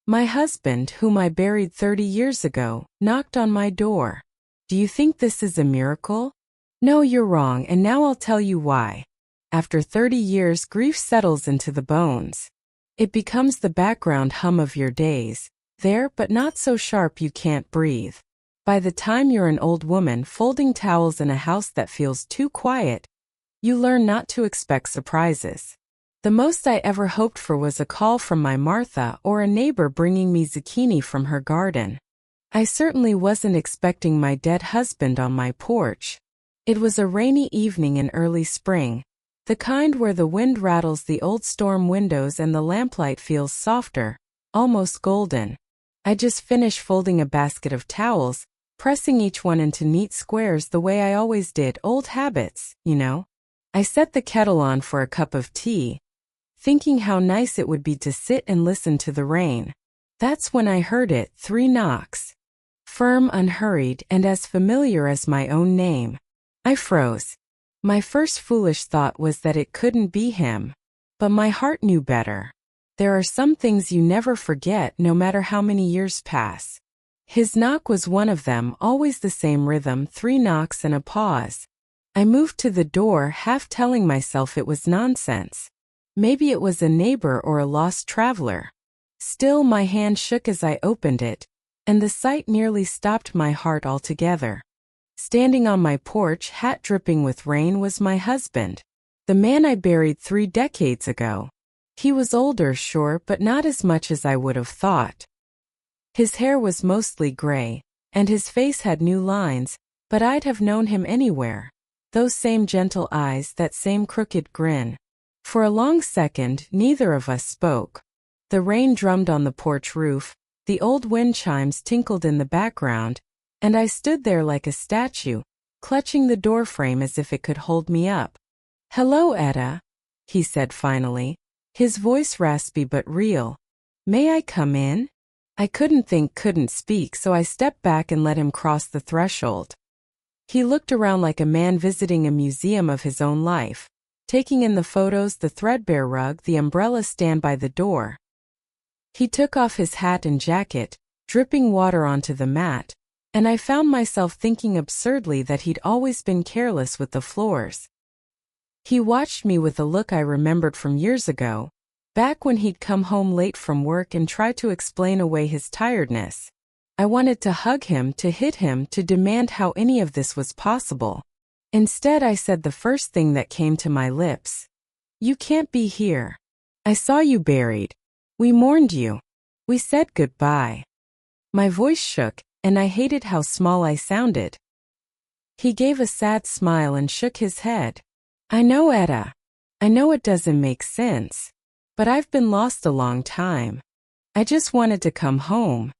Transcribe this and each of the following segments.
My husband, whom I buried 30 years ago, knocked on my door. Do you think this is a miracle? No, you're wrong, and now I'll tell you why. After 30 years, grief settles into the bones. It becomes the background hum of your days, there but not so sharp you can't breathe. By the time you're an old woman folding towels in a house that feels too quiet, you learn not to expect surprises. The most I ever hoped for was a call from my Martha or a neighbor bringing me zucchini from her garden. I certainly wasn't expecting my dead husband on my porch. It was a rainy evening in early spring, the kind where the wind rattles the old storm windows and the lamplight feels softer, almost golden. I just finished folding a basket of towels, pressing each one into neat squares the way I always did, old habits, you know. I set the kettle on for a cup of tea, thinking how nice it would be to sit and listen to the rain. That's when I heard it, 3 knocks. Firm, unhurried, and as familiar as my own name. I froze. My first foolish thought was that it couldn't be him. But my heart knew better. There are some things you never forget no matter how many years pass. His knock was one of them, always the same rhythm, 3 knocks and a pause. I moved to the door, half telling myself it was nonsense. Maybe it was a neighbor or a lost traveler. Still, my hand shook as I opened it, and the sight nearly stopped my heart altogether. Standing on my porch, hat dripping with rain, was my husband, the man I buried 3 decades ago. He was older, sure, but not as much as I would have thought. His hair was mostly gray, and his face had new lines, but I'd have known him anywhere. Those same gentle eyes, that same crooked grin. For a long second, neither of us spoke. The rain drummed on the porch roof, the old wind chimes tinkled in the background, and I stood there like a statue, clutching the doorframe as if it could hold me up. "Hello, Etta," he said finally, his voice raspy but real. "May I come in?" I couldn't speak, so I stepped back and let him cross the threshold. He looked around like a man visiting a museum of his own life, taking in the photos, the threadbare rug, the umbrella stand by the door. He took off his hat and jacket, dripping water onto the mat, and I found myself thinking absurdly that he'd always been careless with the floors. He watched me with a look I remembered from years ago, back when he'd come home late from work and try to explain away his tiredness. I wanted to hug him, to hit him, to demand how any of this was possible. Instead, I said the first thing that came to my lips. "You can't be here. I saw you buried. We mourned you. We said goodbye." My voice shook, and I hated how small I sounded. He gave a sad smile and shook his head. "I know, Etta. I know it doesn't make sense. But I've been lost a long time. I just wanted to come home."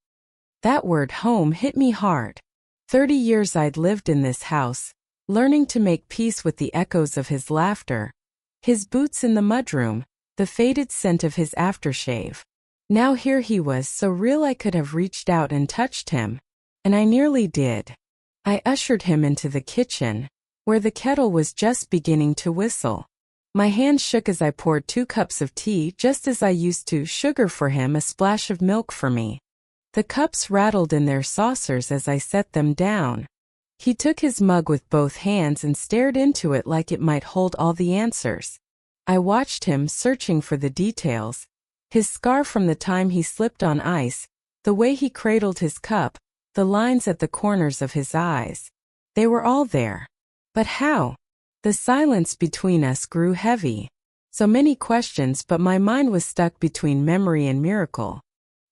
That word home hit me hard. 30 years I'd lived in this house, learning to make peace with the echoes of his laughter, his boots in the mudroom, the faded scent of his aftershave. Now here he was, so real I could have reached out and touched him, and I nearly did. I ushered him into the kitchen, where the kettle was just beginning to whistle. My hand shook as I poured 2 cups of tea, just as I used to, sugar for him, a splash of milk for me. The cups rattled in their saucers as I set them down. He took his mug with both hands and stared into it like it might hold all the answers. I watched him, searching for the details. His scar from the time he slipped on ice, the way he cradled his cup, the lines at the corners of his eyes. They were all there. But how? The silence between us grew heavy. So many questions, but my mind was stuck between memory and miracle.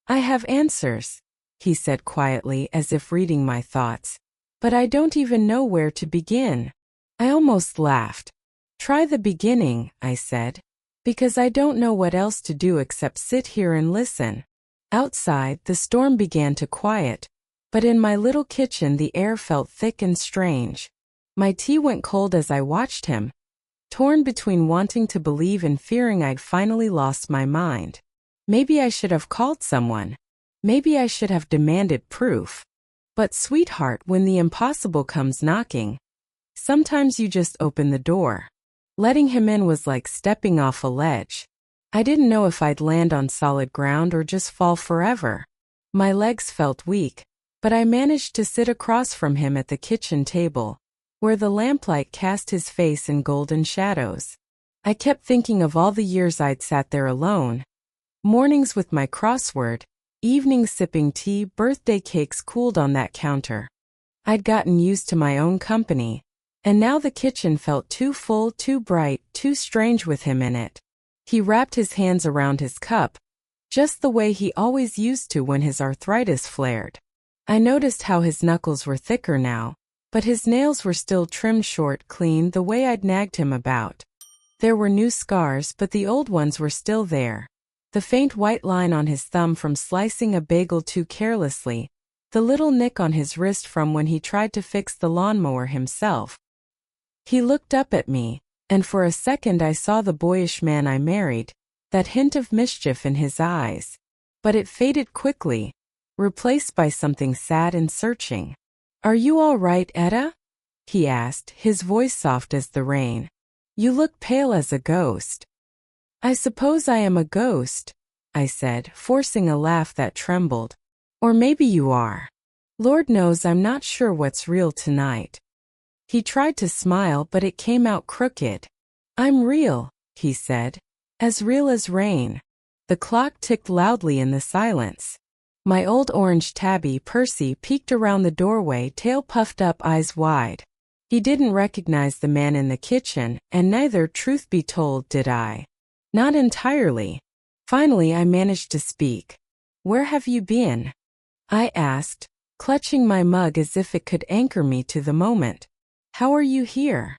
"I have answers," he said quietly, as if reading my thoughts. "But I don't even know where to begin." I almost laughed. "Try the beginning," I said, "because I don't know what else to do except sit here and listen." Outside, the storm began to quiet, but in my little kitchen the air felt thick and strange. My tea went cold as I watched him, torn between wanting to believe and fearing I'd finally lost my mind. Maybe I should have called someone. Maybe I should have demanded proof. But sweetheart, when the impossible comes knocking, sometimes you just open the door. Letting him in was like stepping off a ledge. I didn't know if I'd land on solid ground or just fall forever. My legs felt weak, but I managed to sit across from him at the kitchen table, where the lamplight cast his face in golden shadows. I kept thinking of all the years I'd sat there alone. Mornings with my crossword, evenings sipping tea, birthday cakes cooled on that counter. I'd gotten used to my own company, and now the kitchen felt too full, too bright, too strange with him in it. He wrapped his hands around his cup, just the way he always used to when his arthritis flared. I noticed how his knuckles were thicker now, but his nails were still trimmed short, clean, the way I'd nagged him about. There were new scars, but the old ones were still there. The faint white line on his thumb from slicing a bagel too carelessly, the little nick on his wrist from when he tried to fix the lawnmower himself. He looked up at me, and for a second I saw the boyish man I married, that hint of mischief in his eyes. But it faded quickly, replaced by something sad and searching. "Are you all right, Etta?" he asked, his voice soft as the rain. "You look pale as a ghost." "I suppose I am a ghost," I said, forcing a laugh that trembled. "Or maybe you are. Lord knows I'm not sure what's real tonight." He tried to smile, but it came out crooked. "I'm real," he said. "As real as rain." The clock ticked loudly in the silence. My old orange tabby, Percy, peeked around the doorway, tail puffed up, eyes wide. He didn't recognize the man in the kitchen, and neither, truth be told, did I. Not entirely. Finally, I managed to speak. "Where have you been?" I asked, clutching my mug as if it could anchor me to the moment. "How are you here?"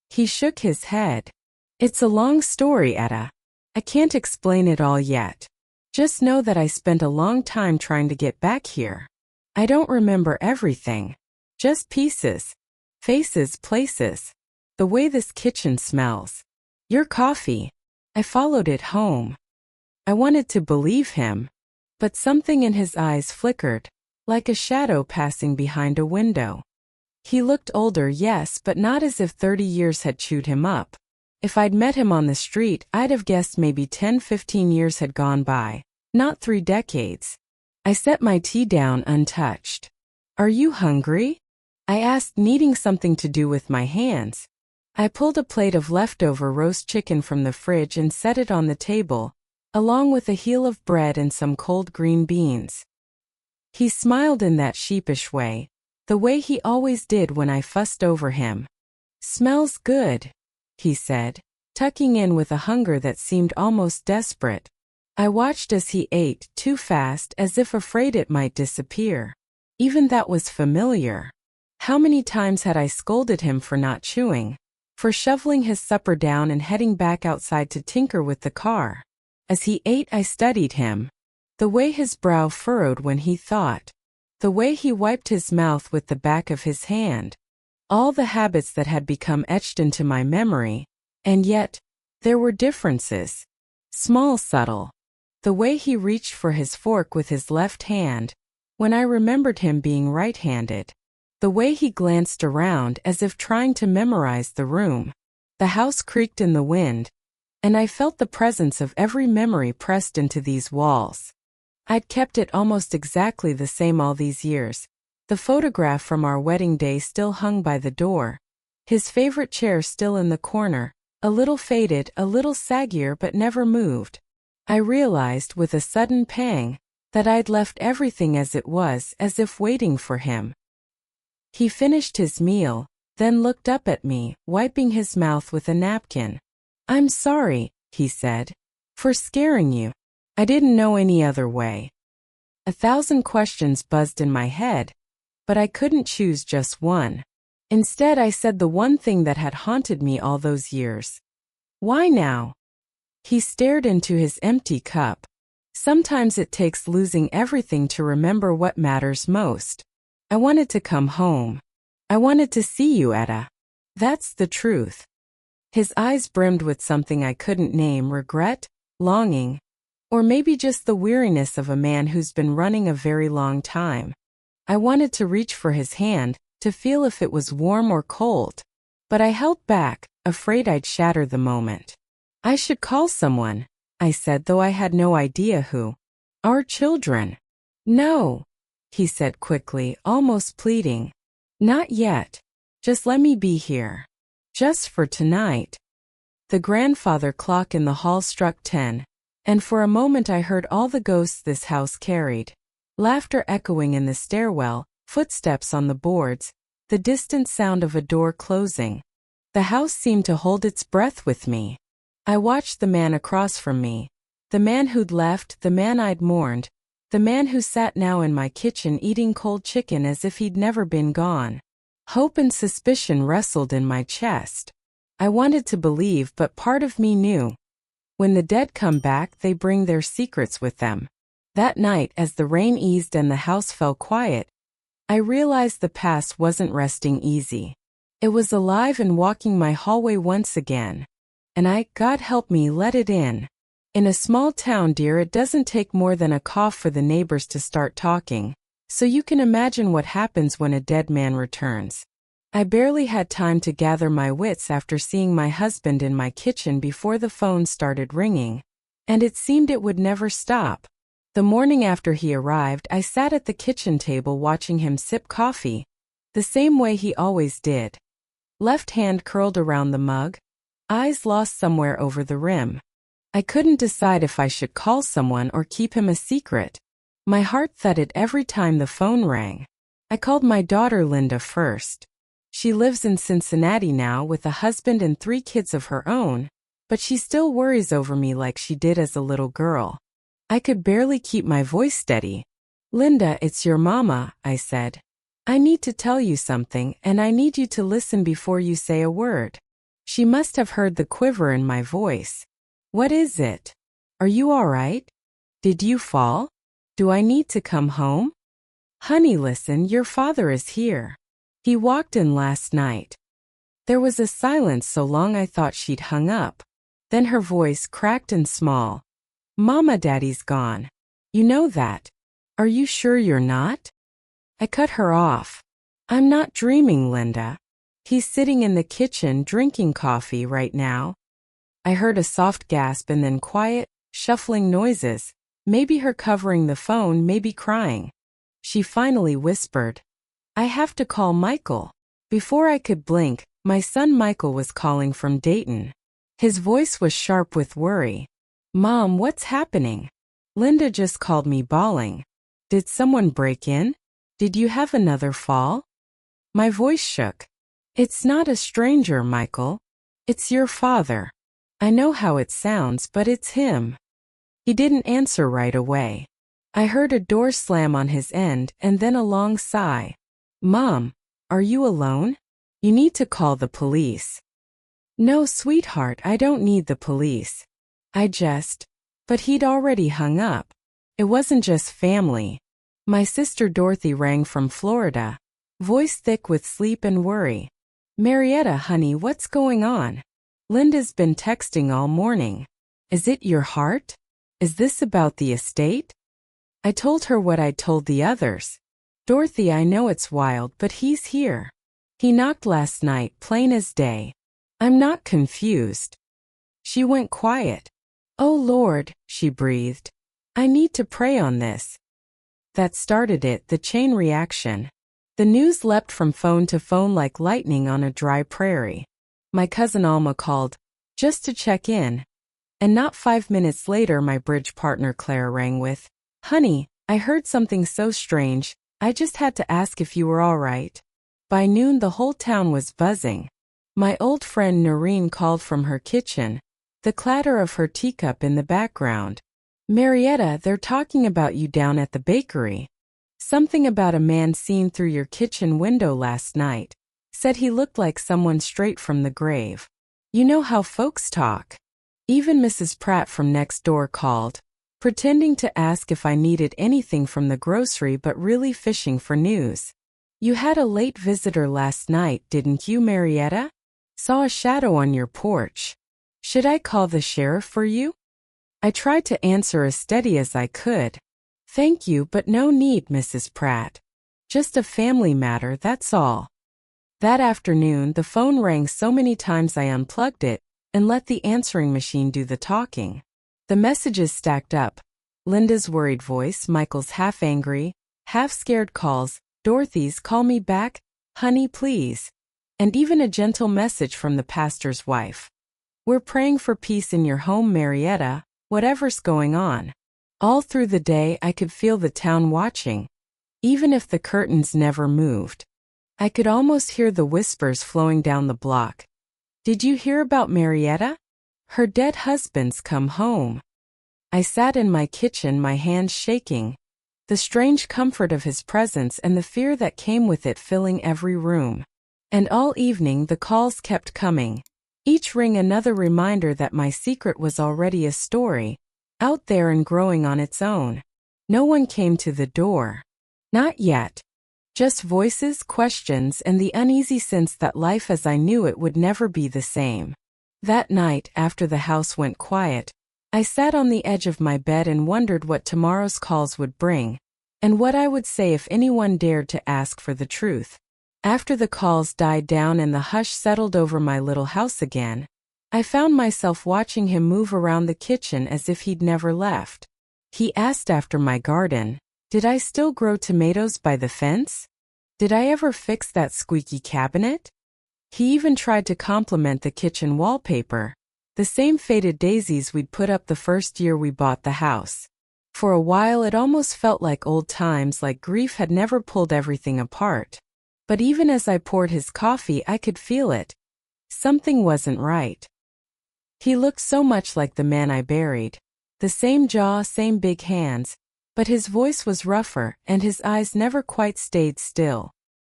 He shook his head. "It's a long story, Etta. I can't explain it all yet. Just know that I spent a long time trying to get back here. I don't remember everything. Just pieces. Faces, places. The way this kitchen smells. Your coffee. I followed it home." I wanted to believe him, but something in his eyes flickered, like a shadow passing behind a window. He looked older, yes, but not as if 30 years had chewed him up. If I'd met him on the street, I'd have guessed maybe 10-15 years had gone by, not 3 decades. I set my tea down untouched. "Are you hungry?" I asked, needing something to do with my hands. I pulled a plate of leftover roast chicken from the fridge and set it on the table, along with a heel of bread and some cold green beans. He smiled in that sheepish way, the way he always did when I fussed over him. "Smells good," he said, tucking in with a hunger that seemed almost desperate. I watched as he ate, too fast, as if afraid it might disappear. Even that was familiar. How many times had I scolded him for not chewing, for shoveling his supper down and heading back outside to tinker with the car? As he ate, I studied him. The way his brow furrowed when he thought. The way he wiped his mouth with the back of his hand. All the habits that had become etched into my memory. And yet, there were differences. Small, subtle. The way he reached for his fork with his left hand, when I remembered him being right-handed. The way he glanced around as if trying to memorize the room. The house creaked in the wind, and I felt the presence of every memory pressed into these walls. I'd kept it almost exactly the same all these years. The photograph from our wedding day still hung by the door. His favorite chair still in the corner, a little faded, a little saggier, but never moved. I realized with a sudden pang that I'd left everything as it was, as if waiting for him. He finished his meal, then looked up at me, wiping his mouth with a napkin. "I'm sorry," he said, "for scaring you. I didn't know any other way." 1,000 questions buzzed in my head, but I couldn't choose just one. Instead, I said the one thing that had haunted me all those years. "Why now?" He stared into his empty cup. "Sometimes it takes losing everything to remember what matters most. I wanted to come home. I wanted to see you, Etta. That's the truth." His eyes brimmed with something I couldn't name, regret, longing, or maybe just the weariness of a man who's been running a very long time. I wanted to reach for his hand, to feel if it was warm or cold. But I held back, afraid I'd shatter the moment. "I should call someone," I said, though I had no idea who. Our children. No, he said quickly, almost pleading. Not yet. Just let me be here. Just for tonight. The grandfather clock in the hall struck 10, and for a moment I heard all the ghosts this house carried. Laughter echoing in the stairwell, footsteps on the boards, the distant sound of a door closing. The house seemed to hold its breath with me. I watched the man across from me. The man who'd left, the man I'd mourned, the man who sat now in my kitchen eating cold chicken as if he'd never been gone. Hope and suspicion wrestled in my chest. I wanted to believe, but part of me knew. When the dead come back, they bring their secrets with them. That night, as the rain eased and the house fell quiet, I realized the past wasn't resting easy. It was alive and walking my hallway once again. And I, God help me, let it in. In a small town, dear, it doesn't take more than a cough for the neighbors to start talking, so you can imagine what happens when a dead man returns. I barely had time to gather my wits after seeing my husband in my kitchen before the phone started ringing, and it seemed it would never stop. The morning after he arrived, I sat at the kitchen table watching him sip coffee, the same way he always did. Left hand curled around the mug, eyes lost somewhere over the rim. I couldn't decide if I should call someone or keep him a secret. My heart thudded every time the phone rang. I called my daughter Linda first. She lives in Cincinnati now with a husband and 3 kids of her own, but she still worries over me like she did as a little girl. I could barely keep my voice steady. Linda, it's your mama, I said. I need to tell you something, and I need you to listen before you say a word. She must have heard the quiver in my voice. What is it? Are you all right? Did you fall? Do I need to come home? Honey, listen, your father is here. He walked in last night. There was a silence so long I thought she'd hung up. Then her voice cracked and small. Mama, Daddy's gone. You know that. Are you sure you're not? I cut her off. I'm not dreaming, Linda. He's sitting in the kitchen drinking coffee right now. I heard a soft gasp and then quiet, shuffling noises, maybe her covering the phone, maybe crying. She finally whispered, I have to call Michael. Before I could blink, my son Michael was calling from Dayton. His voice was sharp with worry. Mom, what's happening? Linda just called me bawling. Did someone break in? Did you have another fall? My voice shook. It's not a stranger, Michael. It's your father. I know how it sounds, but it's him. He didn't answer right away. I heard a door slam on his end and then a long sigh. Mom, are you alone? You need to call the police. No, sweetheart, I don't need the police. But he'd already hung up. It wasn't just family. My sister Dorothy rang from Florida, voice thick with sleep and worry. Marietta, honey, what's going on? Linda's been texting all morning. Is it your heart? Is this about the estate? I told her what I'd told the others. Dorothy, I know it's wild, but he's here. He knocked last night, plain as day. I'm not confused. She went quiet. Oh Lord, she breathed. I need to pray on this. That started it, the chain reaction. The news leapt from phone to phone like lightning on a dry prairie. My cousin Alma called, just to check in. And not 5 minutes later my bridge partner Claire rang with, Honey, I heard something so strange, I just had to ask if you were all right. By noon the whole town was buzzing. My old friend Noreen called from her kitchen, the clatter of her teacup in the background. Marietta, they're talking about you down at the bakery. Something about a man seen through your kitchen window last night. Said he looked like someone straight from the grave. You know how folks talk. Even Mrs. Pratt from next door called, pretending to ask if I needed anything from the grocery but really fishing for news. You had a late visitor last night, didn't you, Marietta? Saw a shadow on your porch. Should I call the sheriff for you? I tried to answer as steady as I could. Thank you, but no need, Mrs. Pratt. Just a family matter, that's all. That afternoon, the phone rang so many times I unplugged it and let the answering machine do the talking. The messages stacked up. Linda's worried voice, Michael's half-angry, half-scared calls, Dorothy's "call me back, honey please," and even a gentle message from the pastor's wife. "We're praying for peace in your home, Marietta, whatever's going on." All through the day I could feel the town watching, even if the curtains never moved. I could almost hear the whispers flowing down the block. "Did you hear about Marietta? Her dead husband's come home." I sat in my kitchen, my hands shaking, the strange comfort of his presence and the fear that came with it filling every room. And all evening the calls kept coming, each ring another reminder that my secret was already a story, out there and growing on its own. No one came to the door. Not yet. Just voices, questions, and the uneasy sense that life as I knew it would never be the same. That night, after the house went quiet, I sat on the edge of my bed and wondered what tomorrow's calls would bring, and what I would say if anyone dared to ask for the truth. After the calls died down and the hush settled over my little house again, I found myself watching him move around the kitchen as if he'd never left. He asked after my garden. Did I still grow tomatoes by the fence? Did I ever fix that squeaky cabinet? He even tried to compliment the kitchen wallpaper, the same faded daisies we'd put up the first year we bought the house. For a while it almost felt like old times, like grief had never pulled everything apart. But even as I poured his coffee I could feel it. Something wasn't right. He looked so much like the man I buried. The same jaw, same big hands, but his voice was rougher and his eyes never quite stayed still.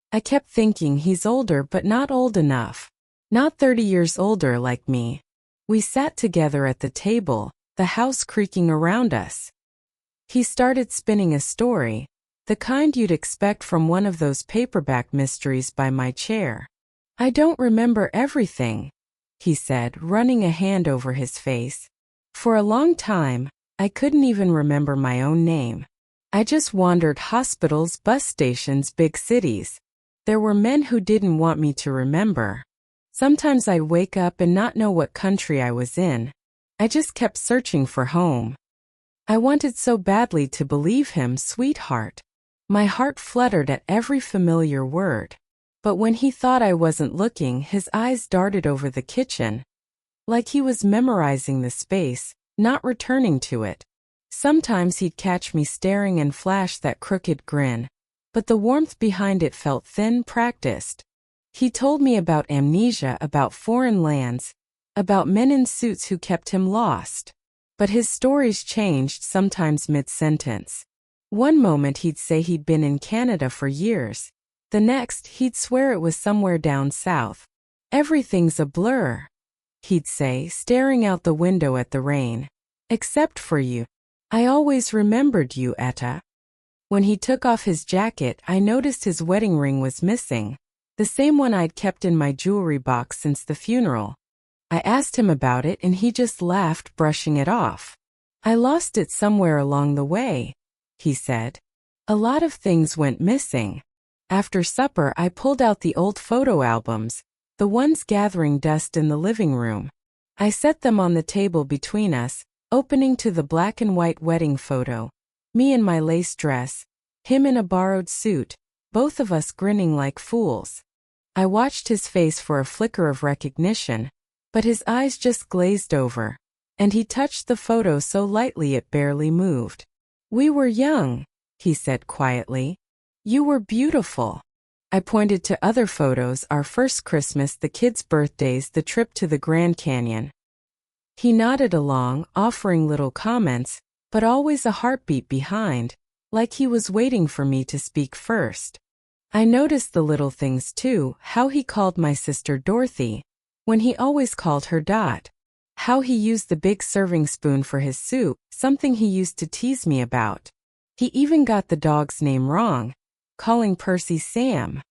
I kept thinking, he's older but not old enough. Not 30 years older like me. We sat together at the table, the house creaking around us. He started spinning a story, the kind you'd expect from one of those paperback mysteries, by my chair. "I don't remember everything," he said, running a hand over his face. "For a long time, I couldn't even remember my own name. I just wandered hospitals, bus stations, big cities. There were men who didn't want me to remember. Sometimes I'd wake up and not know what country I was in. I just kept searching for home. I wanted so badly to believe him, sweetheart. My heart fluttered at every familiar word. But when he thought I wasn't looking, his eyes darted over the kitchen, like he was memorizing the space, not returning to it. Sometimes he'd catch me staring and flash that crooked grin, but the warmth behind it felt thin, practiced. He told me about amnesia, about foreign lands, about men in suits who kept him lost. But his stories changed, sometimes mid-sentence. One moment he'd say he'd been in Canada for years. The next, he'd swear it was somewhere down south. "Everything's a blur," he'd say, staring out the window at the rain. "Except for you. I always remembered you, Etta." When he took off his jacket, I noticed his wedding ring was missing, the same one I'd kept in my jewelry box since the funeral. I asked him about it and he just laughed, brushing it off. "I lost it somewhere along the way," he said. "A lot of things went missing." After supper I pulled out the old photo albums, the ones gathering dust in the living room. I set them on the table between us, opening to the black and white wedding photo. Me in my lace dress, him in a borrowed suit, both of us grinning like fools. I watched his face for a flicker of recognition, but his eyes just glazed over, and he touched the photo so lightly it barely moved. "We were young," he said quietly. "You were beautiful." I pointed to other photos, our first Christmas, the kids' birthdays, the trip to the Grand Canyon. He nodded along, offering little comments, but always a heartbeat behind, like he was waiting for me to speak first. I noticed the little things too, how he called my sister Dorothy, when he always called her Dot. How he used the big serving spoon for his soup, something he used to tease me about. He even got the dog's name wrong, calling Percy Sam.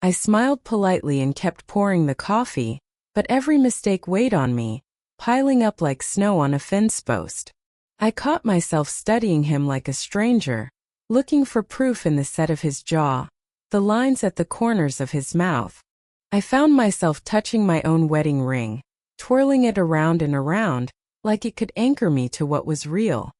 I smiled politely and kept pouring the coffee, but every mistake weighed on me, piling up like snow on a fence post. I caught myself studying him like a stranger, looking for proof in the set of his jaw, the lines at the corners of his mouth. I found myself touching my own wedding ring, twirling it around and around, like it could anchor me to what was real.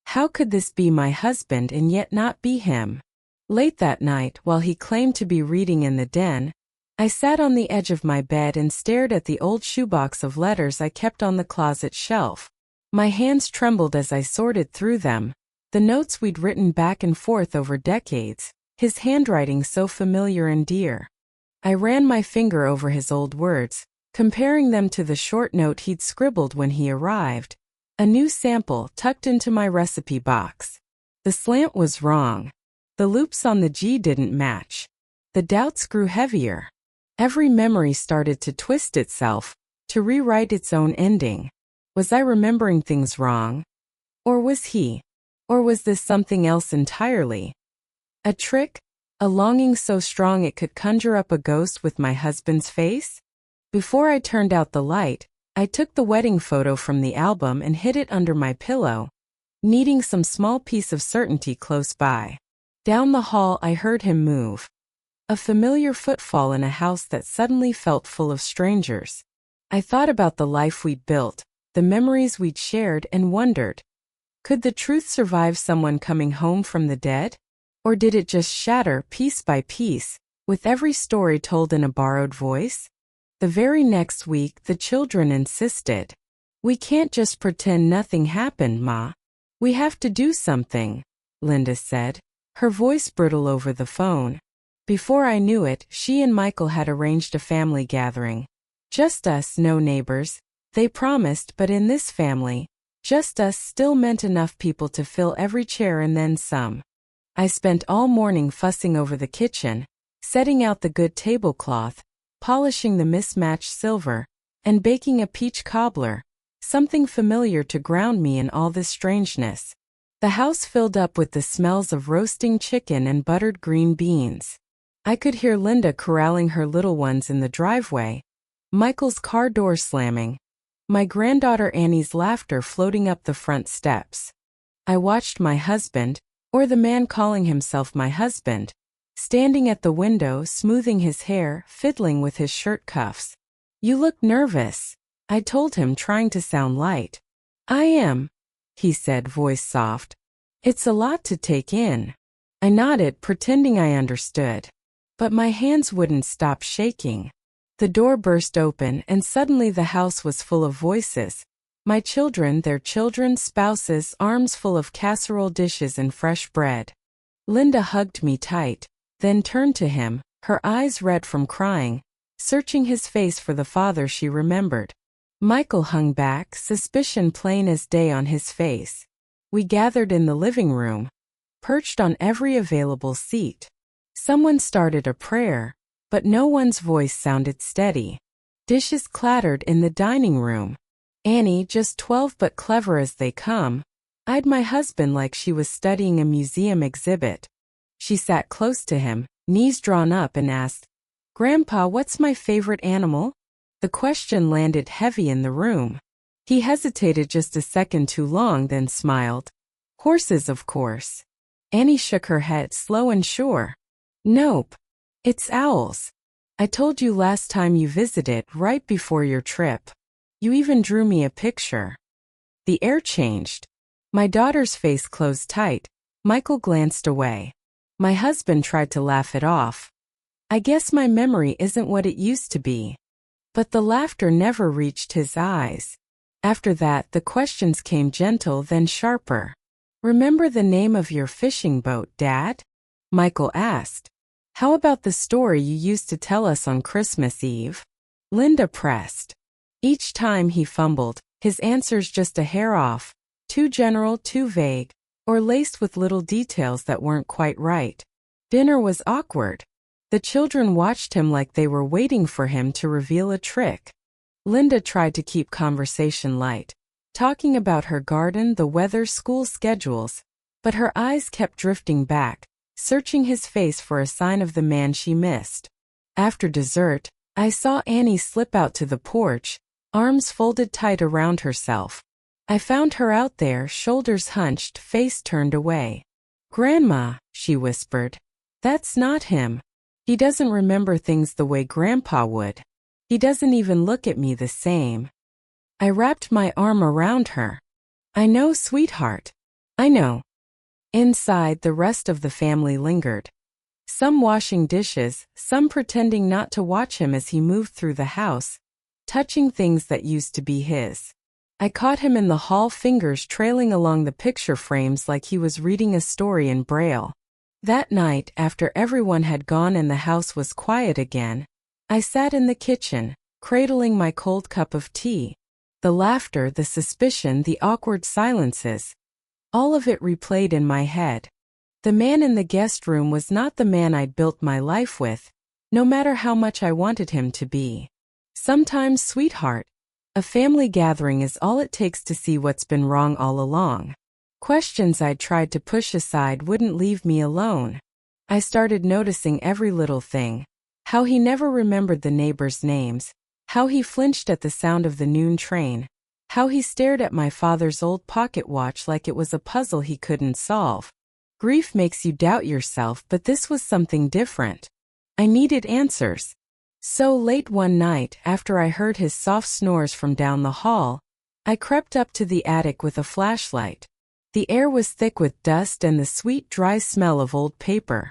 How could this be my husband and yet not be him? Late that night, while he claimed to be reading in the den, I sat on the edge of my bed and stared at the old shoebox of letters I kept on the closet shelf. My hands trembled as I sorted through them, the notes we'd written back and forth over decades, his handwriting so familiar and dear. I ran my finger over his old words, comparing them to the short note he'd scribbled when he arrived. A new sample tucked into my recipe box. The slant was wrong. The loops on the G didn't match. The doubts grew heavier. Every memory started to twist itself, to rewrite its own ending. Was I remembering things wrong? Or was he? Or was this something else entirely? A trick? A longing so strong it could conjure up a ghost with my husband's face? Before I turned out the light, I took the wedding photo from the album and hid it under my pillow, needing some small piece of certainty close by. Down the hall I heard him move. A familiar footfall in a house that suddenly felt full of strangers. I thought about the life we'd built, the memories we'd shared, and wondered, could the truth survive someone coming home from the dead? Or did it just shatter piece by piece, with every story told in a borrowed voice? The very next week, the children insisted. We can't just pretend nothing happened, Ma. We have to do something, Linda said, her voice brittle over the phone. Before I knew it, she and Michael had arranged a family gathering. Just us, no neighbors, they promised, but in this family, just us still meant enough people to fill every chair and then some. I spent all morning fussing over the kitchen, setting out the good tablecloth, polishing the mismatched silver, and baking a peach cobbler, something familiar to ground me in all this strangeness. The house filled up with the smells of roasting chicken and buttered green beans. I could hear Linda corralling her little ones in the driveway, Michael's car door slamming, my granddaughter Annie's laughter floating up the front steps. I watched my husband, or the man calling himself my husband, standing at the window smoothing his hair, fiddling with his shirt cuffs. You look nervous, I told him, trying to sound light. I am, he said, voice soft. It's a lot to take in. I nodded, pretending I understood. But my hands wouldn't stop shaking. The door burst open and suddenly the house was full of voices. My children, their children, spouses, arms full of casserole dishes and fresh bread. Linda hugged me tight, then turned to him, her eyes red from crying, searching his face for the father she remembered. Michael hung back, suspicion plain as day on his face. We gathered in the living room, perched on every available seat. Someone started a prayer, but no one's voice sounded steady. Dishes clattered in the dining room. Annie, just 12 but clever as they come, eyed my husband like she was studying a museum exhibit. She sat close to him, knees drawn up, and asked, "Grandpa, what's my favorite animal?" The question landed heavy in the room. He hesitated just a second too long, then smiled. "Horses, of course." Annie shook her head, slow and sure. "Nope. It's owls. I told you last time you visited, right before your trip. You even drew me a picture." The air changed. My daughter's face closed tight. Michael glanced away. My husband tried to laugh it off. I guess my memory isn't what it used to be. But the laughter never reached his eyes. After that, the questions came gentle, then sharper. "Remember the name of your fishing boat, Dad?" Michael asked. "How about the story you used to tell us on Christmas Eve?" Linda pressed. Each time he fumbled, his answers just a hair off, too general, too vague, or laced with little details that weren't quite right. Dinner was awkward. The children watched him like they were waiting for him to reveal a trick. Linda tried to keep conversation light, talking about her garden, the weather, school schedules, but her eyes kept drifting back, searching his face for a sign of the man she missed. After dessert, I saw Annie slip out to the porch, arms folded tight around herself. I found her out there, shoulders hunched, face turned away. "Grandma," she whispered, "that's not him. He doesn't remember things the way Grandpa would. He doesn't even look at me the same." I wrapped my arm around her. I know, sweetheart. I know. Inside, the rest of the family lingered. Some washing dishes, some pretending not to watch him as he moved through the house, touching things that used to be his. I caught him in the hall, fingers trailing along the picture frames like he was reading a story in Braille. That night, after everyone had gone and the house was quiet again, I sat in the kitchen, cradling my cold cup of tea. The laughter, the suspicion, the awkward silences. All of it replayed in my head. The man in the guest room was not the man I'd built my life with, no matter how much I wanted him to be. Sometimes, sweetheart, a family gathering is all it takes to see what's been wrong all along. Questions I'd tried to push aside wouldn't leave me alone. I started noticing every little thing. How he never remembered the neighbors' names. How he flinched at the sound of the noon train. How he stared at my father's old pocket watch like it was a puzzle he couldn't solve. Grief makes you doubt yourself, but this was something different. I needed answers. So late one night, after I heard his soft snores from down the hall, I crept up to the attic with a flashlight. The air was thick with dust and the sweet, dry smell of old paper.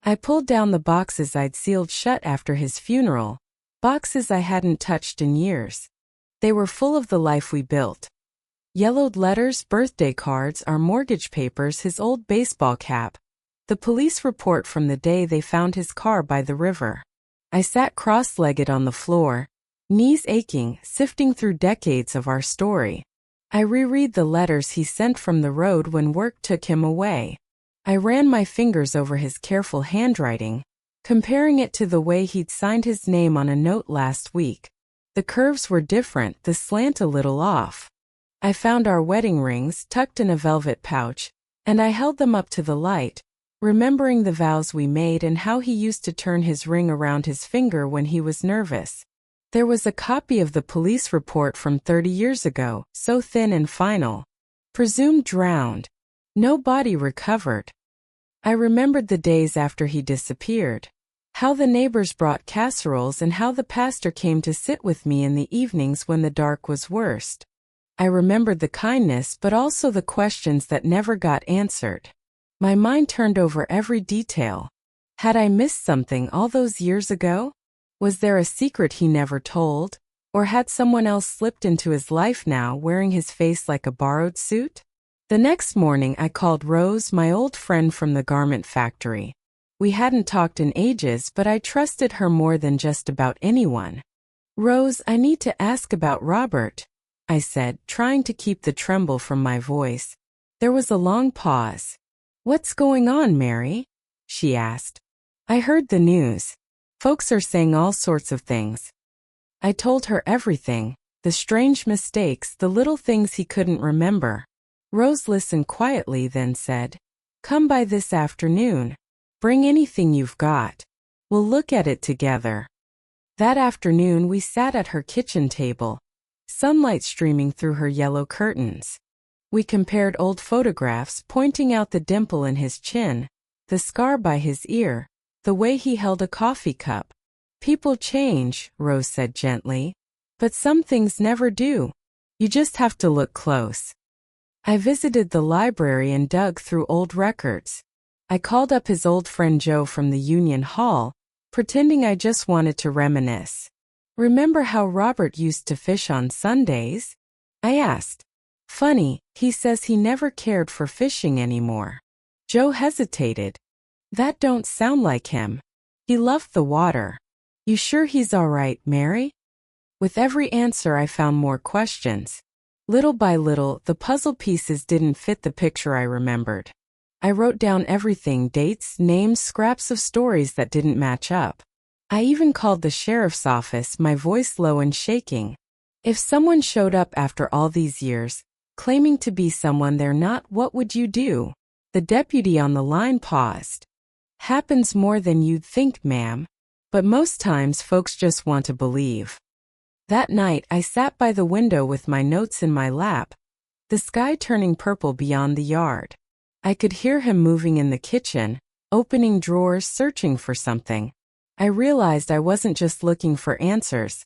I pulled down the boxes I'd sealed shut after his funeral, boxes I hadn't touched in years. They were full of the life we built. Yellowed letters, birthday cards, our mortgage papers, his old baseball cap, the police report from the day they found his car by the river. I sat cross-legged on the floor, knees aching, sifting through decades of our story. I reread the letters he sent from the road when work took him away. I ran my fingers over his careful handwriting, comparing it to the way he'd signed his name on a note last week. The curves were different, the slant a little off. I found our wedding rings tucked in a velvet pouch, and I held them up to the light, remembering the vows we made and how he used to turn his ring around his finger when he was nervous. There was a copy of the police report from 30 years ago, so thin and final. Presumed drowned. No body recovered. I remembered the days after he disappeared. How the neighbors brought casseroles and how the pastor came to sit with me in the evenings when the dark was worst. I remembered the kindness but also the questions that never got answered. My mind turned over every detail. Had I missed something all those years ago? Was there a secret he never told? Or had someone else slipped into his life now, wearing his face like a borrowed suit? The next morning I called Rose, my old friend from the garment factory. We hadn't talked in ages, but I trusted her more than just about anyone. "Rose, I need to ask about Robert," I said, trying to keep the tremble from my voice. There was a long pause. "What's going on, Mary?" she asked. "I heard the news. Folks are saying all sorts of things." I told her everything, the strange mistakes, the little things he couldn't remember. Rose listened quietly, then said, "Come by this afternoon. Bring anything you've got. We'll look at it together." That afternoon we sat at her kitchen table, sunlight streaming through her yellow curtains. We compared old photographs, pointing out the dimple in his chin, the scar by his ear, the way he held a coffee cup. "People change," Rose said gently, "but some things never do. You just have to look close." I visited the library and dug through old records. I called up his old friend Joe from the Union Hall, pretending I just wanted to reminisce. "Remember how Robert used to fish on Sundays?" I asked. "Funny, he says he never cared for fishing anymore." Joe hesitated. "That don't sound like him. He loved the water." "You sure he's all right, Mary?" With every answer I found more questions. Little by little, the puzzle pieces didn't fit the picture I remembered. I wrote down everything, dates, names, scraps of stories that didn't match up. I even called the sheriff's office, my voice low and shaking. If someone showed up after all these years, claiming to be someone they're not, what would you do? The deputy on the line paused. "Happens more than you'd think, ma'am. But most times folks just want to believe." That night I sat by the window with my notes in my lap, the sky turning purple beyond the yard. I could hear him moving in the kitchen, opening drawers, searching for something. I realized I wasn't just looking for answers.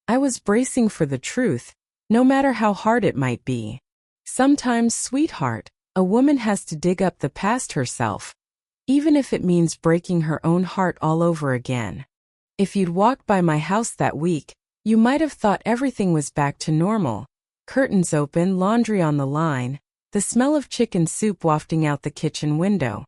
I was bracing for the truth, no matter how hard it might be. Sometimes, sweetheart, a woman has to dig up the past herself, even if it means breaking her own heart all over again. If you'd walked by my house that week, you might have thought everything was back to normal. Curtains open, laundry on the line, the smell of chicken soup wafting out the kitchen window.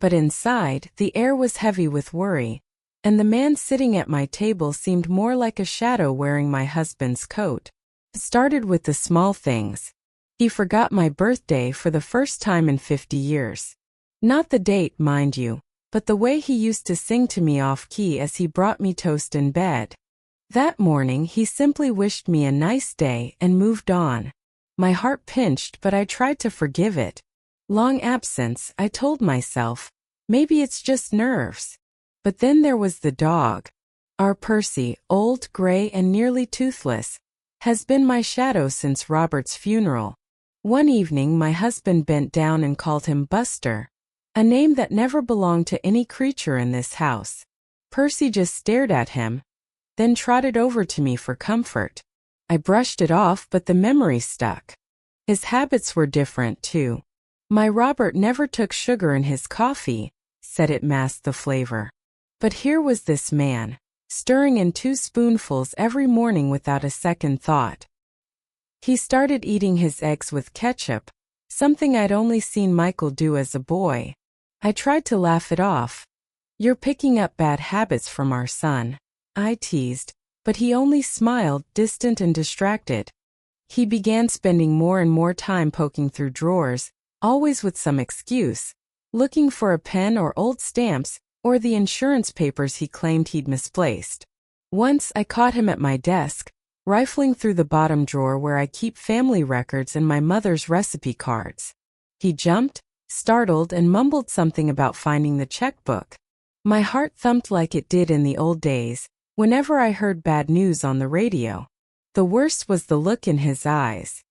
But inside, the air was heavy with worry, and the man sitting at my table seemed more like a shadow wearing my husband's coat. It started with the small things. He forgot my birthday for the first time in 50 years. Not the date, mind you, but the way he used to sing to me off-key as he brought me toast in bed. That morning he simply wished me a nice day and moved on. My heart pinched, but I tried to forgive it. Long absence, I told myself, maybe it's just nerves. But then there was the dog. Our Percy, old, gray, and nearly toothless, has been my shadow since Robert's funeral. One evening my husband bent down and called him Buster, a name that never belonged to any creature in this house. Percy just stared at him, then trotted over to me for comfort. I brushed it off, but the memory stuck. His habits were different, too. My Robert never took sugar in his coffee, said it masked the flavor. But here was this man, stirring in 2 spoonfuls every morning without a second thought. He started eating his eggs with ketchup, something I'd only seen Michael do as a boy. I tried to laugh it off. You're picking up bad habits from our son, I teased, but he only smiled, distant and distracted. He began spending more and more time poking through drawers, always with some excuse, looking for a pen or old stamps, or the insurance papers he claimed he'd misplaced. Once I caught him at my desk, rifling through the bottom drawer where I keep family records and my mother's recipe cards. He jumped, startled, and mumbled something about finding the checkbook. My heart thumped like it did in the old days, whenever I heard bad news on the radio. The worst was the look in his eyes.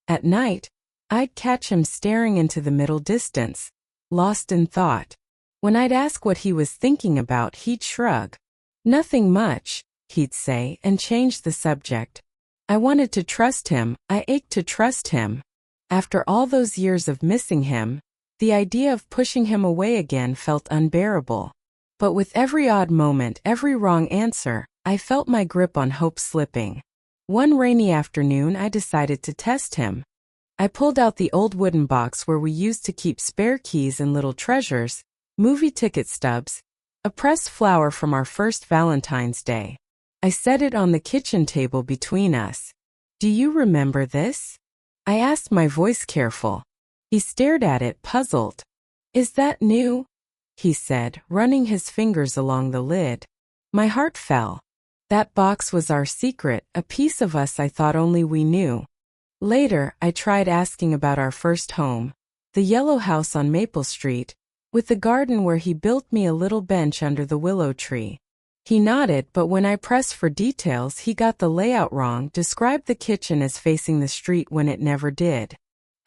At night, I'd catch him staring into the middle distance, lost in thought. When I'd ask what he was thinking about, he'd shrug. Nothing much, he'd say, and change the subject. I wanted to trust him, I ached to trust him. After all those years of missing him, the idea of pushing him away again felt unbearable. But with every odd moment, every wrong answer, I felt my grip on hope slipping. One rainy afternoon I decided to test him. I pulled out the old wooden box where we used to keep spare keys and little treasures, movie ticket stubs, a pressed flower from our first Valentine's Day. I set it on the kitchen table between us. Do you remember this? I asked, my voice careful. He stared at it, puzzled. Is that new? He said, running his fingers along the lid. My heart fell. That box was our secret, a piece of us I thought only we knew. Later, I tried asking about our first home, the yellow house on Maple Street, with the garden where he built me a little bench under the willow tree. He nodded, but when I pressed for details, he got the layout wrong, described the kitchen as facing the street when it never did.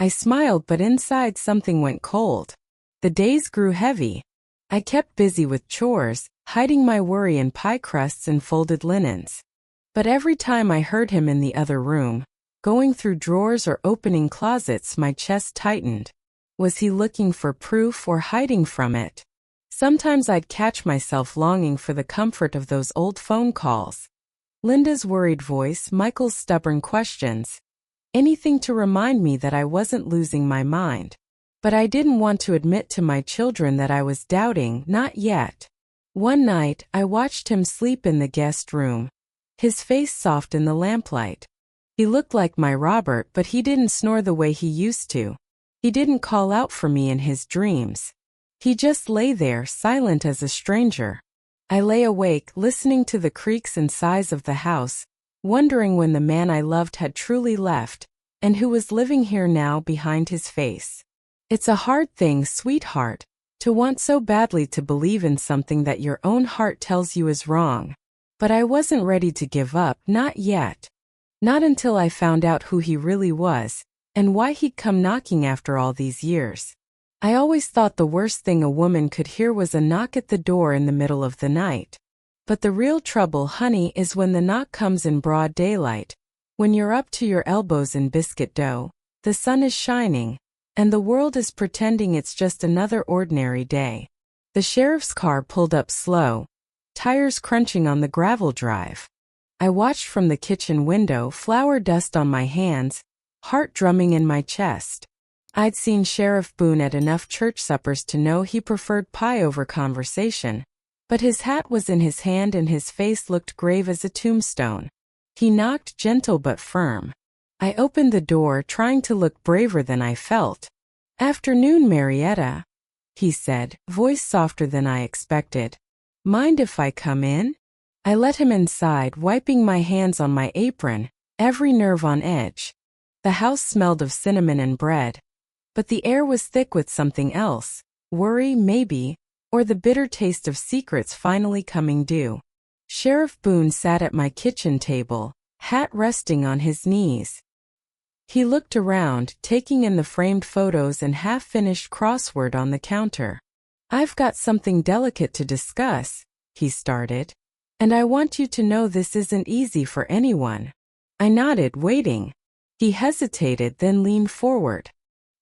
I smiled, but inside something went cold. The days grew heavy. I kept busy with chores, hiding my worry in pie crusts and folded linens. But every time I heard him in the other room, going through drawers or opening closets, my chest tightened. Was he looking for proof or hiding from it? Sometimes I'd catch myself longing for the comfort of those old phone calls. Linda's worried voice, Michael's stubborn questions. Anything to remind me that I wasn't losing my mind. But I didn't want to admit to my children that I was doubting, not yet. One night, I watched him sleep in the guest room, his face soft in the lamplight. He looked like my Robert, but he didn't snore the way he used to. He didn't call out for me in his dreams. He just lay there, silent as a stranger. I lay awake, listening to the creaks and sighs of the house, wondering when the man I loved had truly left, and who was living here now behind his face. It's a hard thing, sweetheart, to want so badly to believe in something that your own heart tells you is wrong. But I wasn't ready to give up, not yet. Not until I found out who he really was, and why he'd come knocking after all these years. I always thought the worst thing a woman could hear was a knock at the door in the middle of the night. But the real trouble, honey, is when the knock comes in broad daylight, When you're up to your elbows in biscuit dough, the sun is shining, and the world is pretending it's just another ordinary day. The sheriff's car pulled up slow, tires crunching on the gravel drive. I watched from the kitchen window, flour dust on my hands, heart drumming in my chest. I'd seen Sheriff Boone at enough church suppers to know he preferred pie over conversation, but his hat was in his hand and his face looked grave as a tombstone. He knocked, gentle but firm. I opened the door, trying to look braver than I felt. "Afternoon, Marietta," he said, voice softer than I expected. "Mind if I come in?" I let him inside, wiping my hands on my apron, every nerve on edge. The house smelled of cinnamon and bread, but the air was thick with something else, worry maybe, or the bitter taste of secrets finally coming due. Sheriff Boone sat at my kitchen table, hat resting on his knees. He looked around, taking in the framed photos and half-finished crossword on the counter. "I've got something delicate to discuss," he started. "And I want you to know this isn't easy for anyone." I nodded, waiting. He hesitated, then leaned forward.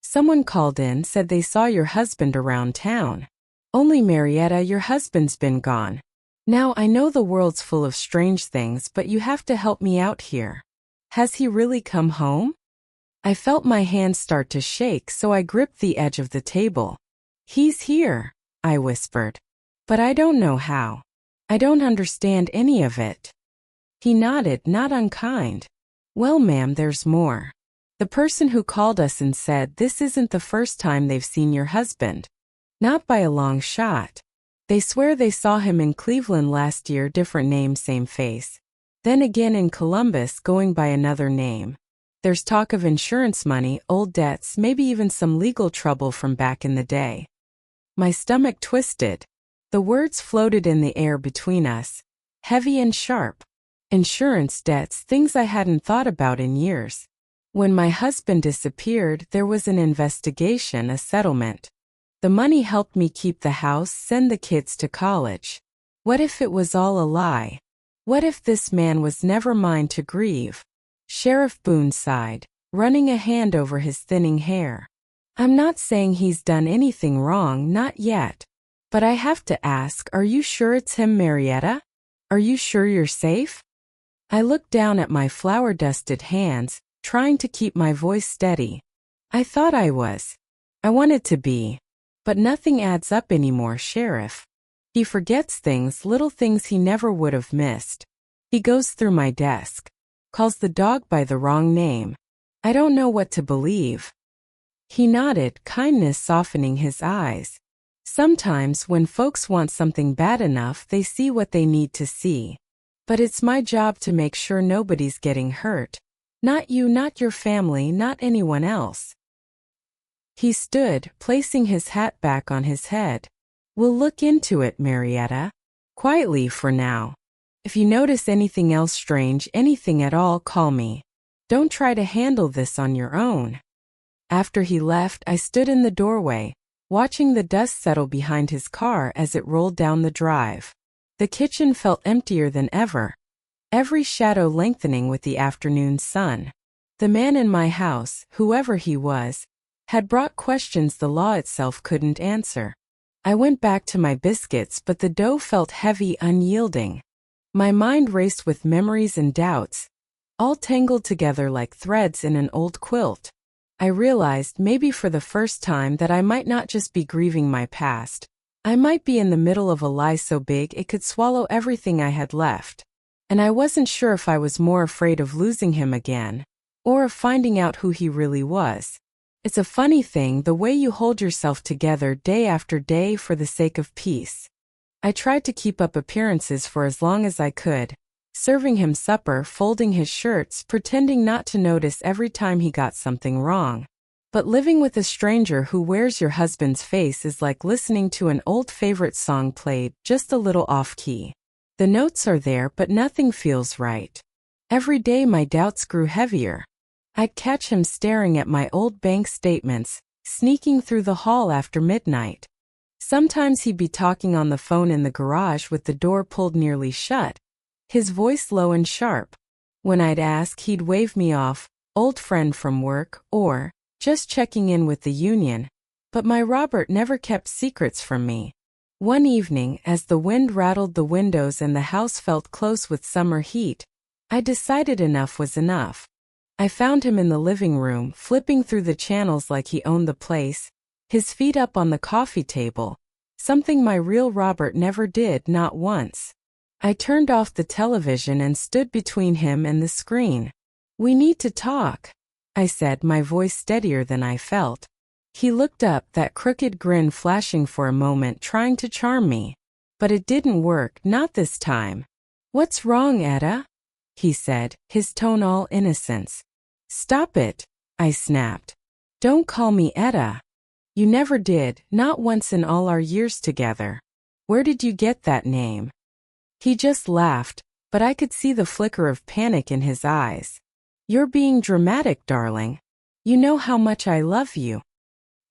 "Someone called in, said they saw your husband around town." "Only, Marietta, your husband's been gone. Now, I know the world's full of strange things, but you have to help me out here. Has he really come home?" I felt my hands start to shake, so I gripped the edge of the table. "He's here," I whispered. "But I don't know how. I don't understand any of it." He nodded, not unkind. "Well, ma'am, there's more. The person who called us and said this isn't the first time they've seen your husband. Not by a long shot. They swear they saw him in Cleveland last year, different name, same face. Then again in Columbus, going by another name. There's talk of insurance money, old debts, maybe even some legal trouble from back in the day." My stomach twisted. The words floated in the air between us, heavy and sharp. Insurance, debts, things I hadn't thought about in years. When my husband disappeared, there was an investigation, a settlement. The money helped me keep the house, send the kids to college. What if it was all a lie? What if this man was never mine to grieve? Sheriff Boone sighed, running a hand over his thinning hair. "I'm not saying he's done anything wrong, not yet. But I have to ask, are you sure it's him, Marietta? Are you sure you're safe?" I looked down at my flour-dusted hands, trying to keep my voice steady. "I thought I was. I wanted to be. But nothing adds up anymore, Sheriff. He forgets things, little things he never would have missed. He goes through my desk. Calls the dog by the wrong name. I don't know what to believe." He nodded, kindness softening his eyes. "Sometimes when folks want something bad enough, they see what they need to see. But it's my job to make sure nobody's getting hurt. Not you, not your family, not anyone else." He stood, placing his hat back on his head. "We'll look into it, Marietta. Quietly for now. If you notice anything else strange, anything at all, call me. Don't try to handle this on your own." After he left, I stood in the doorway, watching the dust settle behind his car as it rolled down the drive. The kitchen felt emptier than ever, every shadow lengthening with the afternoon sun. The man in my house, whoever he was, had brought questions the law itself couldn't answer. I went back to my biscuits, but the dough felt heavy, unyielding. My mind raced with memories and doubts, all tangled together like threads in an old quilt. I realized, maybe for the first time, that I might not just be grieving my past. I might be in the middle of a lie so big it could swallow everything I had left. And I wasn't sure if I was more afraid of losing him again, or of finding out who he really was. It's a funny thing, the way you hold yourself together day after day for the sake of peace. I tried to keep up appearances for as long as I could, serving him supper, folding his shirts, pretending not to notice every time he got something wrong. But living with a stranger who wears your husband's face is like listening to an old favorite song played just a little off-key. The notes are there, but nothing feels right. Every day my doubts grew heavier. I'd catch him staring at my old bank statements, sneaking through the hall after midnight. Sometimes he'd be talking on the phone in the garage with the door pulled nearly shut, his voice low and sharp. When I'd ask, he'd wave me off, old friend from work, or just checking in with the union. But my Robert never kept secrets from me. One evening, as the wind rattled the windows and the house felt close with summer heat, I decided enough was enough. I found him in the living room, flipping through the channels like he owned the place, his feet up on the coffee table, something my real Robert never did, not once. I turned off the television and stood between him and the screen. "We need to talk," I said, my voice steadier than I felt. He looked up, that crooked grin flashing for a moment, trying to charm me. But it didn't work, not this time. "What's wrong, Etta?" he said, his tone all innocence. "Stop it," I snapped. "Don't call me Etta. You never did, not once in all our years together. Where did you get that name?" He just laughed, but I could see the flicker of panic in his eyes. "You're being dramatic, darling. You know how much I love you."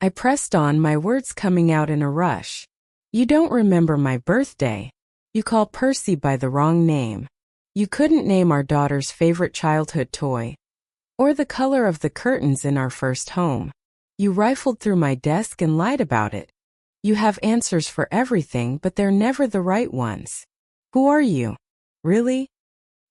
I pressed on, my words coming out in a rush. "You don't remember my birthday. You call Percy by the wrong name. You couldn't name our daughter's favorite childhood toy, or the color of the curtains in our first home. You rifled through my desk and lied about it. You have answers for everything, but they're never the right ones. Who are you? Really?"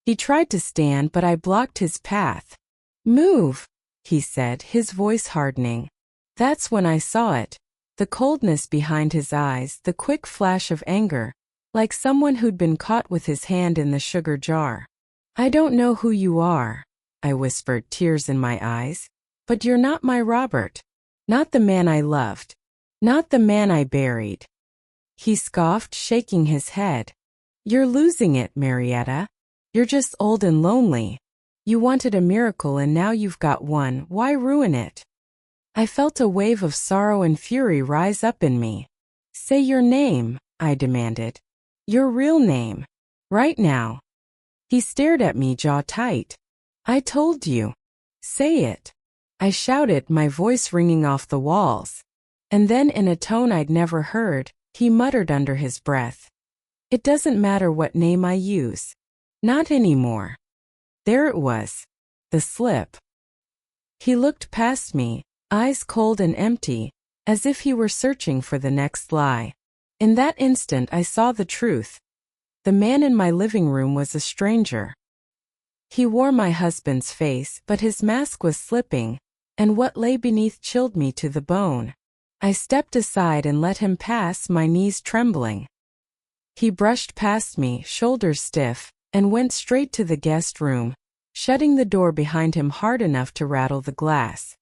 He tried to stand, but I blocked his path. "Move," he said, his voice hardening. That's when I saw it. The coldness behind his eyes, the quick flash of anger, like someone who'd been caught with his hand in the sugar jar. "I don't know who you are," I whispered, tears in my eyes. "But you're not my Robert. Not the man I loved. Not the man I buried." He scoffed, shaking his head. "You're losing it, Marietta. You're just old and lonely. You wanted a miracle and now you've got one, why ruin it?" I felt a wave of sorrow and fury rise up in me. "Say your name," I demanded. "Your real name. Right now." He stared at me, jaw tight. "I told you. Say it," I shouted, my voice ringing off the walls. And then, in a tone I'd never heard, he muttered under his breath, "It doesn't matter what name I use. Not anymore." There it was. The slip. He looked past me, eyes cold and empty, as if he were searching for the next lie. In that instant I saw the truth. The man in my living room was a stranger. He wore my husband's face, but his mask was slipping, and what lay beneath chilled me to the bone. I stepped aside and let him pass, my knees trembling. He brushed past me, shoulders stiff, and went straight to the guest room, shutting the door behind him hard enough to rattle the glass.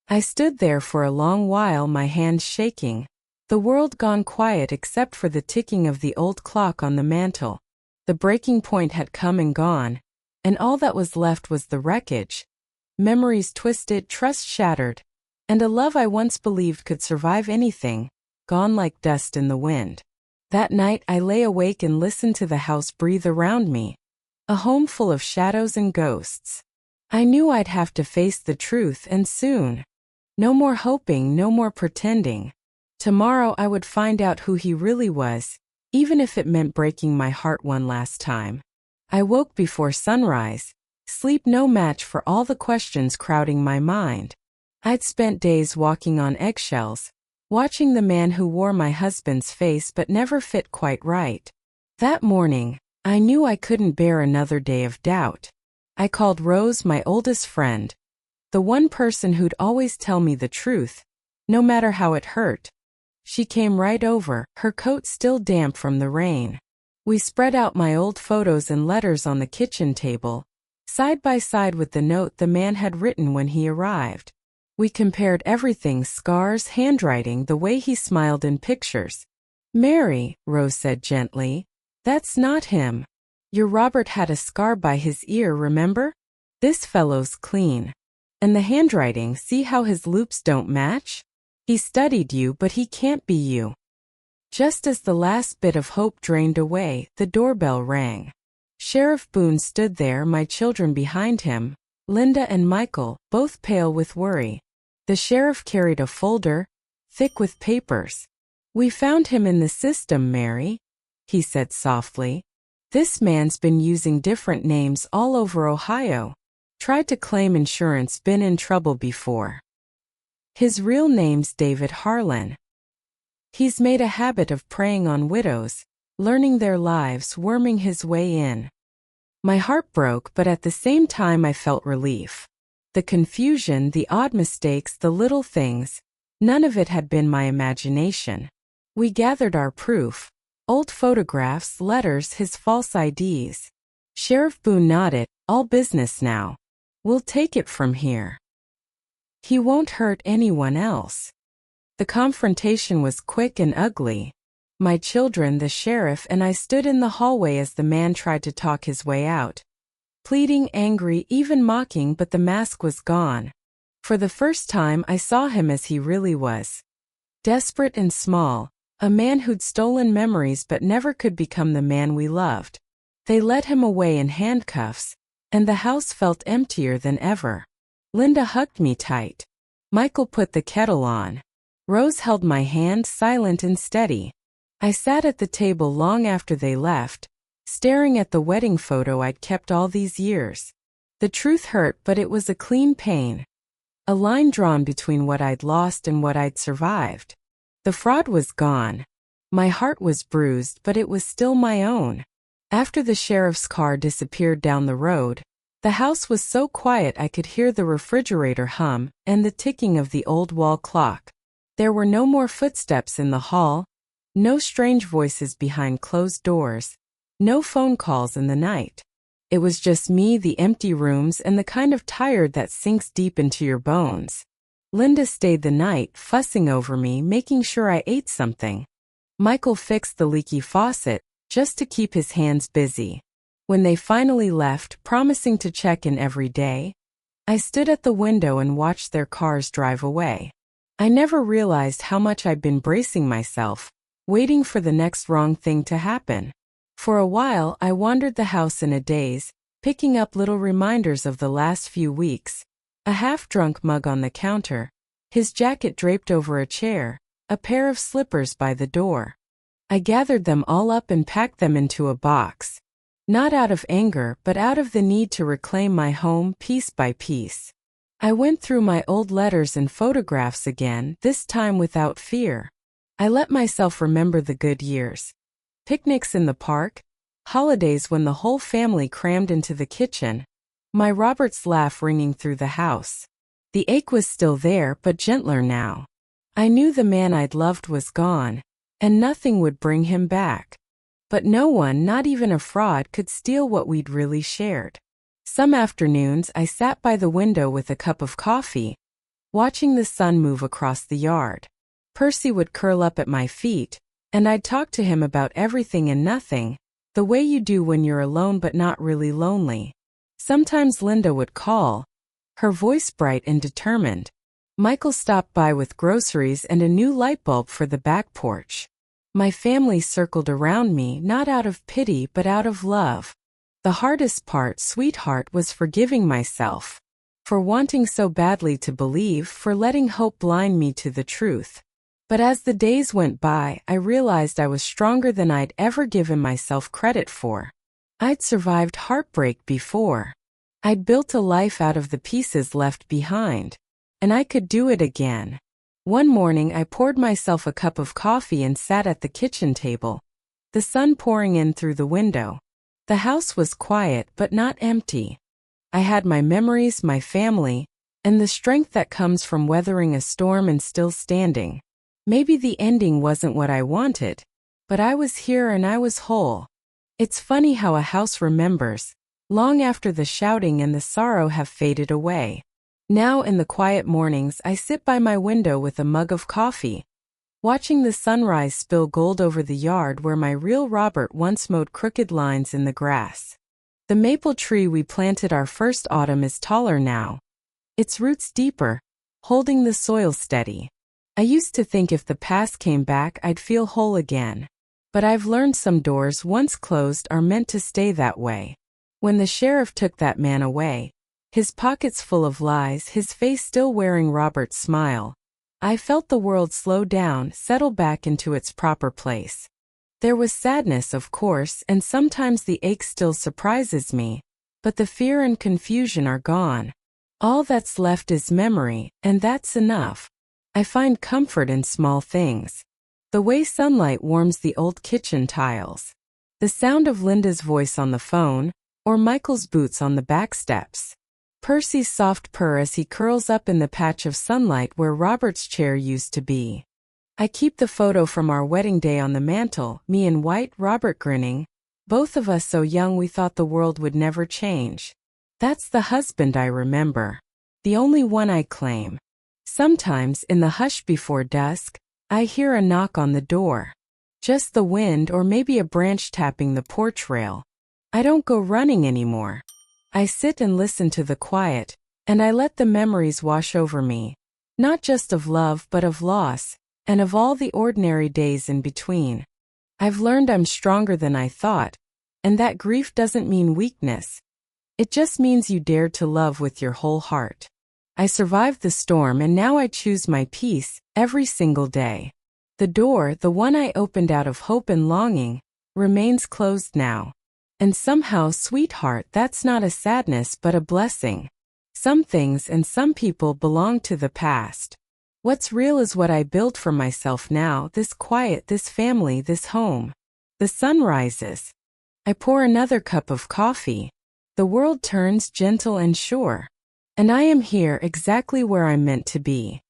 I stood there for a long while, my hands shaking, the world gone quiet except for the ticking of the old clock on the mantel. The breaking point had come and gone, and all that was left was the wreckage. Memories twisted, trust shattered, and a love I once believed could survive anything, gone like dust in the wind. That night I lay awake and listened to the house breathe around me, a home full of shadows and ghosts. I knew I'd have to face the truth, and soon. No more hoping, no more pretending. Tomorrow I would find out who he really was, even if it meant breaking my heart one last time. I woke before sunrise, sleep no match for all the questions crowding my mind. I'd spent days walking on eggshells, watching the man who wore my husband's face but never fit quite right. That morning, I knew I couldn't bear another day of doubt. I called Rose, my oldest friend, the one person who'd always tell me the truth, no matter how it hurt. She came right over, her coat still damp from the rain. We spread out my old photos and letters on the kitchen table, side by side with the note the man had written when he arrived. We compared everything: scars, handwriting, the way he smiled in pictures. "Mary," Rose said gently, "that's not him. Your Robert had a scar by his ear, remember? This fellow's clean. And the handwriting, see how his loops don't match? He studied you, but he can't be you." Just as the last bit of hope drained away, the doorbell rang. Sheriff Boone stood there, my children behind him, Linda and Michael, both pale with worry. The sheriff carried a folder, thick with papers. "We found him in the system, Mary," he said softly. This man's been using different names all over Ohio. Tried to claim insurance, been in trouble before. His real name's David Harlan. He's made a habit of preying on widows, learning their lives, worming his way in. My heart broke, but at the same time I felt relief. The confusion, the odd mistakes, the little things, none of it had been my imagination. We gathered our proof. Old photographs, letters, his false IDs. Sheriff Boone nodded. All business now. We'll take it from here. He won't hurt anyone else. The confrontation was quick and ugly. My children, the sheriff, and I stood in the hallway as the man tried to talk his way out. Pleading, angry, even mocking, but the mask was gone. For the first time I saw him as he really was. Desperate and small, a man who'd stolen memories but never could become the man we loved. They led him away in handcuffs, and the house felt emptier than ever. Linda hugged me tight. Michael put the kettle on. Rose held my hand, silent and steady. I sat at the table long after they left, staring at the wedding photo I'd kept all these years. The truth hurt, but it was a clean pain. A line drawn between what I'd lost and what I'd survived. The fraud was gone. My heart was bruised, but it was still my own. After the sheriff's car disappeared down the road, the house was so quiet I could hear the refrigerator hum and the ticking of the old wall clock. There were no more footsteps in the hall, no strange voices behind closed doors, no phone calls in the night. It was just me, the empty rooms, and the kind of tired that sinks deep into your bones. Linda stayed the night, fussing over me, making sure I ate something. Michael fixed the leaky faucet, just to keep his hands busy. When they finally left, promising to check in every day, I stood at the window and watched their cars drive away. I never realized how much I'd been bracing myself, waiting for the next wrong thing to happen. For a while, I wandered the house in a daze, picking up little reminders of the last few weeks. A half-drunk mug on the counter, his jacket draped over a chair, a pair of slippers by the door. I gathered them all up and packed them into a box. Not out of anger, but out of the need to reclaim my home piece by piece. I went through my old letters and photographs again, this time without fear. I let myself remember the good years. Picnics in the park, holidays when the whole family crammed into the kitchen, my Robert's laugh ringing through the house. The ache was still there, but gentler now. I knew the man I'd loved was gone, and nothing would bring him back. But no one, not even a fraud, could steal what we'd really shared. Some afternoons I sat by the window with a cup of coffee, watching the sun move across the yard. Percy would curl up at my feet, and I'd talk to him about everything and nothing, the way you do when you're alone but not really lonely. Sometimes Linda would call, her voice bright and determined. Michael stopped by with groceries and a new light bulb for the back porch. My family circled around me, not out of pity but out of love. The hardest part, sweetheart, was forgiving myself. For wanting so badly to believe, for letting hope blind me to the truth. But as the days went by, I realized I was stronger than I'd ever given myself credit for. I'd survived heartbreak before. I'd built a life out of the pieces left behind. And I could do it again. One morning I poured myself a cup of coffee and sat at the kitchen table. The sun pouring in through the window. The house was quiet but not empty. I had my memories, my family, and the strength that comes from weathering a storm and still standing. Maybe the ending wasn't what I wanted, but I was here and I was whole. It's funny how a house remembers, long after the shouting and the sorrow have faded away. Now in the quiet mornings I sit by my window with a mug of coffee, watching the sunrise spill gold over the yard where my real Robert once mowed crooked lines in the grass. The maple tree we planted our first autumn is taller now, its roots deeper, holding the soil steady. I used to think if the past came back I'd feel whole again. But I've learned some doors once closed are meant to stay that way. When the sheriff took that man away, his pockets full of lies, his face still wearing Robert's smile, I felt the world slow down, settle back into its proper place. There was sadness, of course, and sometimes the ache still surprises me, but the fear and confusion are gone. All that's left is memory, and that's enough. I find comfort in small things. The way sunlight warms the old kitchen tiles. The sound of Linda's voice on the phone, or Michael's boots on the back steps. Percy's soft purr as he curls up in the patch of sunlight where Robert's chair used to be. I keep the photo from our wedding day on the mantel, me in white, Robert grinning, both of us so young we thought the world would never change. That's the husband I remember. The only one I claim. Sometimes, in the hush before dusk, I hear a knock on the door. Just the wind or maybe a branch tapping the porch rail. I don't go running anymore. I sit and listen to the quiet, and I let the memories wash over me. Not just of love but of loss, and of all the ordinary days in between. I've learned I'm stronger than I thought, and that grief doesn't mean weakness. It just means you dared to love with your whole heart. I survived the storm and now I choose my peace, every single day. The door, the one I opened out of hope and longing, remains closed now. And somehow, sweetheart, that's not a sadness but a blessing. Some things and some people belong to the past. What's real is what I build for myself now, this quiet, this family, this home. The sun rises. I pour another cup of coffee. The world turns gentle and sure. And I am here exactly where I'm meant to be.